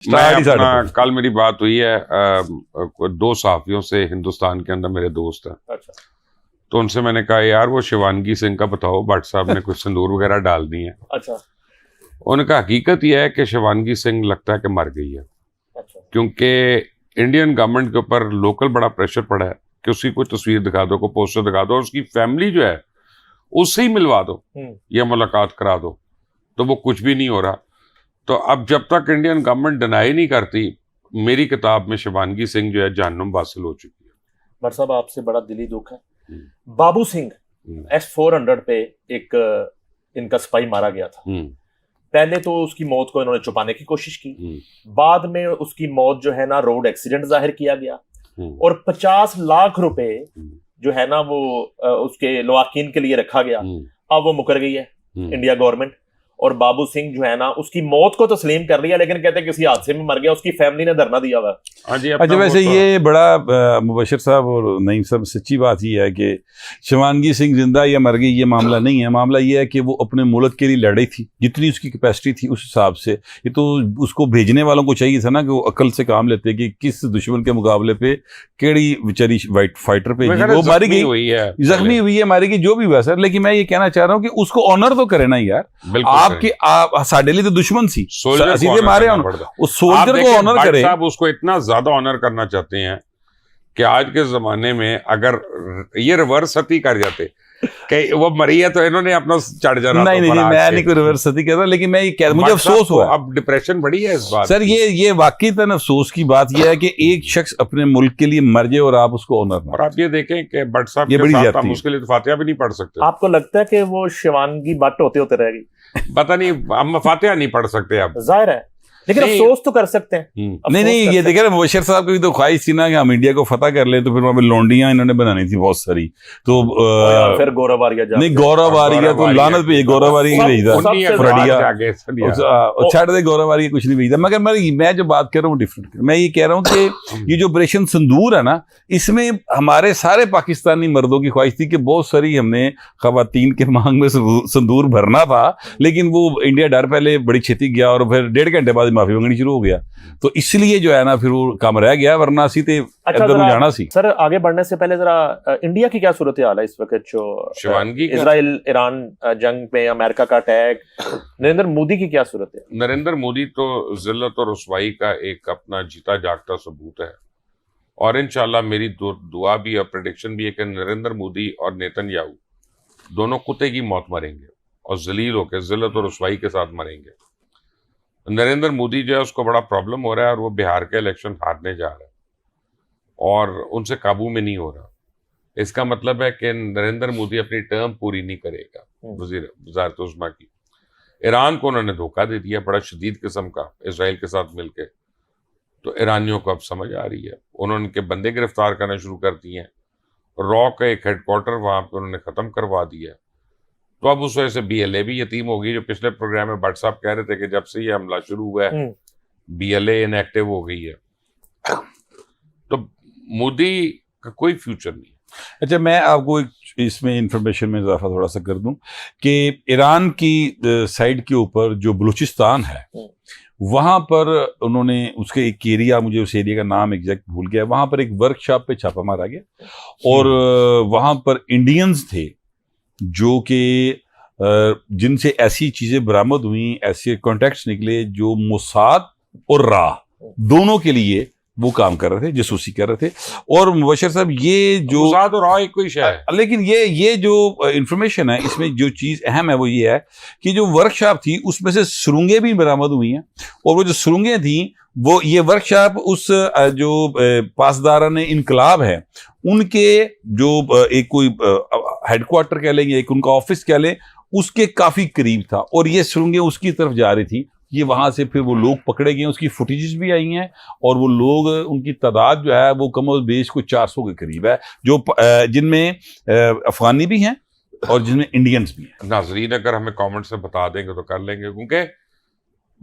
कल मेरी बात हुई है दो सहाफियों से, हिंदुस्तान के अंदर मेरे दोस्त हैं। अच्छा। तो उनसे मैंने कहा यार वो शिवानगी सिंह का बताओ, भट्ट साहब ने कुछ सिंदूर वगैरह डाल दी है। अच्छा। उनका हकीकत यह है कि शिवानगी सिंह लगता है कि मर गई है। अच्छा। क्योंकि इंडियन गवर्नमेंट के ऊपर लोकल बड़ा प्रेशर पड़ा है कि उसकी कोई तस्वीर दिखा दो, कोई पोस्टर दिखा दो, और उसकी फैमिली जो है उससे ही मिलवा दो या मुलाकात करा दो, तो वो कुछ भी नहीं हो रहा। तो अब जब तक इंडियन गवर्नमेंट डिनाई नहीं करती, मेरी किताब में शिवानगी सिंह जो है जहन्नुम वासिल हो चुकी है। भट्ट साहब आपसे बड़ा दिली दुख है, बाबू सिंह S-400 पे एक इनका सिपाही मारा गया था। पहले तो उसकी मौत को इन्होंने छुपाने की कोशिश की, बाद में उसकी मौत जो है ना रोड एक्सीडेंट जाहिर किया गया, और 50 लाख रुपए जो है ना वो उसके लवाकिन के लिए रखा गया। अब वो मुकर गई है इंडिया गवर्नमेंट, और बाबू सिंह जो है ना उसकी मौत को तस्लीम कर लिया, लेकिन कहते हैं किसी हादसे में मर गया, उसकी फैमिली ने धरना दिया हुआ। अच्छा, वैसे ये बड़ा मुबशिर साहब और नईम साहब सच्ची बात ही है कि शिवानगी सिंह जिंदा या मर गई ये मामला नहीं है। मामला ये है कि वो अपने मुल्क के लिए लड़ी थी, जितनी उसकी कैपेसिटी थी उस हिसाब से। ये तो उसको भेजने वालों को चाहिए था ना कि वो अकल से काम लेते कि किस दुश्मन के मुकाबले पे केड़ी बेचारी वाइट फाइटर पे वो मारी गई, जख्मी हुई है, मारी गई, जो भी हुआ सर। लेकिन मैं ये कहना चाह रहा हूँ कि उसको ऑनर तो करे ना यार। आप साडे लिए तो दुश्मन सी, सीधे मारे उस सोल्जर को ऑनर करे। साहब उसको इतना ज्यादा ऑनर करना चाहते हैं कि आज के जमाने में अगर ये रिवर्स सती कर जाते कि वो मरी है तो इन्होंने अपना चढ़ जाना। नहीं, मैं नहीं कोई रिवर्स सती कहता, लेकिन मैं ये कह रहा हूं, मुझे अफसोस हुआ। अब डिप्रेशन बढ़ी है इस बात सर। ये वाकई तन अफसोस की बात यह है कि एक शख्स अपने मुल्क के लिए मर जाए और आप उसको ऑनर ना। और आप ये देखें कि भट्ट साहब ये बड़ी जाती है, उसके लिए तो फातिहा भी नहीं पढ़ सकते। आपको लगता है कि वो शिवानगी भट्ट होते रहेगी? पता नहीं, हम फातिहा नहीं पढ़ सकते अब, जाहिर है, लेकिन अफसोस तो कर सकते हैं। नहीं, ये देखे ना मुबशिर साहब की भी तो ख्वाहिश थी ना कि हम इंडिया को फतह कर ले, तो फिर वहां पे लौंडियां इन्होंने बनानी थी बहुत सारी। तो फिर गौरव आर्या नहीं, गौरव आर्या तो लानत पे, गौरव आर्या नहीं भेजा, छाड़ दे, गौरव आर्या कुछ नहीं भेजा। मगर मैं जो बात कर रहा हूँ डिफरेंट, मैं ये कह रहा हूँ कि ये जो ऑपरेशन सिंदूर है ना, इसमें हमारे सारे पाकिस्तानी मर्दों की ख्वाहिश थी कि बहुत सारी हमने खवातीन के मांग में सिंदूर भरना था, लेकिन वो इंडिया डर पहले बड़ी छेती गया और फिर 1.5 घंटे बाद माफी मांगनी शुरू हो गया। तो इसलिए जो है ना फिर वो काम रह गया, वरना सी ते इधर जाना सी। सर आगे बढ़ने से पहले जरा इंडिया की क्या सूरत हाल है इस वक्त? जो शिवानगी इजराइल ईरान जंग पे अमेरिका का अटैक, नरेंद्र मोदी की क्या सूरत है? नरेंद्र मोदी तो जिल्लत और रुसवाई का एक अपना जीता जागता सबूत है, और इंशाल्लाह मेरी दुआ भी और प्रेडिक्शन भी है कि नरेंद्र मोदी और नेतन्याहू दोनों कुत्ते की मौत मरेंगे और जलील होकर जिल्लत और रुसवाई के साथ मरेंगे। नरेंद्र मोदी जो है उसको बड़ा प्रॉब्लम हो रहा है, और वो बिहार के इलेक्शन हारने जा रहा है और उनसे काबू में नहीं हो रहा। इसका मतलब है कि नरेंद्र मोदी अपनी टर्म पूरी नहीं करेगा वज़ारत उज़्मा की। ईरान को उन्होंने धोखा दे दिया बड़ा शदीद किस्म का, इजराइल के साथ मिलके। तो ईरानियों को अब समझ आ रही है, उन्होंने उनके बंदे गिरफ्तार करना शुरू कर दिए हैं। रॉ का एक हेडक्वार्टर वहाँ पे उन्होंने ख़त्म करवा दिया। तो अब उस वजह से BLA भी यतीम होगी। जो पिछले प्रोग्राम में भट्ट साहब कह रहे थे कि जब से ये हमला शुरू हुआ है BLA इनएक्टिव हो गई है, तो मोदी का कोई फ्यूचर नहीं। अच्छा, मैं आपको इसमें इंफॉर्मेशन में इजाफा थोड़ा सा कर दूं कि ईरान की साइड के ऊपर जो बलूचिस्तान है, वहां पर उन्होंने उसके एक एरिया, मुझे उस एरिया का नाम एग्जैक्ट भूल गया, वहां पर एक वर्कशॉप पे छापा मारा गया, और वहां पर इंडियंस थे जो कि जिनसे ऐसी चीजें बरामद हुई, ऐसे कॉन्टैक्ट्स निकले जो मोसाद और राह दोनों के लिए वो काम कर रहे थे, जासूसी कर रहे थे। और मुबशिर साहब ये जो मोसाद और राह एक कोई शय है, लेकिन ये जो इंफॉर्मेशन है इसमें जो चीज अहम है वो ये है कि जो वर्कशॉप थी उसमें से सुरंगें भी बरामद हुई हैं, और वो जो सुरंगें थी वो ये वर्कशॉप उस जो पासदारान इनकलाब है उनके जो एक कोई हेडक्वार्टर कह लें या एक उनका ऑफिस कह लें, उसके काफी करीब था, और ये सुरंगें उसकी तरफ जा रही थी। ये वहां से फिर वो लोग पकड़े गए, उसकी फुटेजेस भी आई हैं, और वो लोग, उनकी तादाद जो है वो कम और बेश को 400 के करीब है, जो जिनमें अफगानी भी हैं और जिनमें इंडियंस भी हैं। नाजरीन अगर हमें कमेंट से बता देंगे तो कर लेंगे, क्योंकि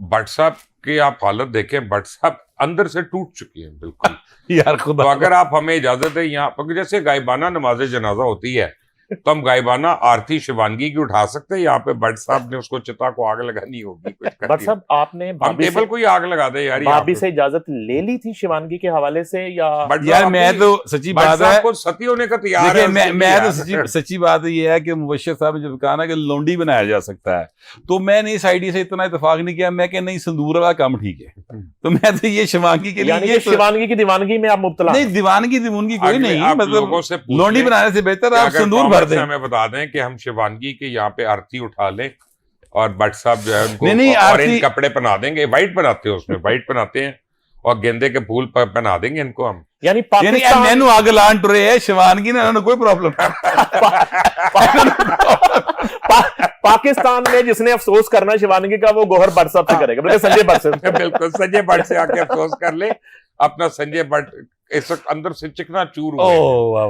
भट्ट साहब की आप हालत देखें, भट्ट साहब अंदर से टूट चुकी हैं बिल्कुल। यार खुदा, तो अगर आप हमें इजाजत है यहाँ पर, जैसे गायबाना नमाज जनाजा होती है तो हम गायबाना आरती शिवानगी की उठा सकते हैं यहाँ पे? भट्ट साहब ने उसको चिता को आग लगानी होगी कुछ करके। भट्ट साहब आपने हम टेबल को ही आग लगा दे यार। भाभी से इजाजत ले ली थी शिवानगी के हवाले से या? यार मैं तो सच्ची बात है, को सती होने का तैयार है। मैं तो सच्ची बात ये है कि मुबश्शिर साहब ने जब कहा ना कि लोंडी बनाया जा सकता है, तो मैंने इस आइडिया से इतना इत्तेफाक नहीं किया। मैं नहीं, संदूर वाला काम ठीक है। तो मैं तो ये शिवानगी के लिए, शिवानगी की दीवानगी में आप मुब्तला नहीं, दीवानगी कोई नहीं, मतलब लोंडी बनाने से बेहतर आप संदूर भर दें। हमें बता दें कि हम शिवानगी के यहाँ पे आरती उठा लें और भट्ट साहब जो है उनको नहीं, ऑरेंज कपड़े पहना देंगे, व्हाइट बनाते हैं, उसमें व्हाइट बनाते हैं और गेंदे के फूल पहना देंगे इनको हम। यानी पाकिस्तान आग लान टुरे है शिवानगी ने, कोई प्रॉब्लम पाकिस्तान में जिसने अफसोस करना शिवानगी का वो गौहर भट्ट साहब से करेगा, बल्कि संजय भट्ट से। बिल्कुल, संजय भट्ट से आके अफसोस कर ले अपना। संजय भट्ट इस वक्त अंदर से चिकना चूर हुआ।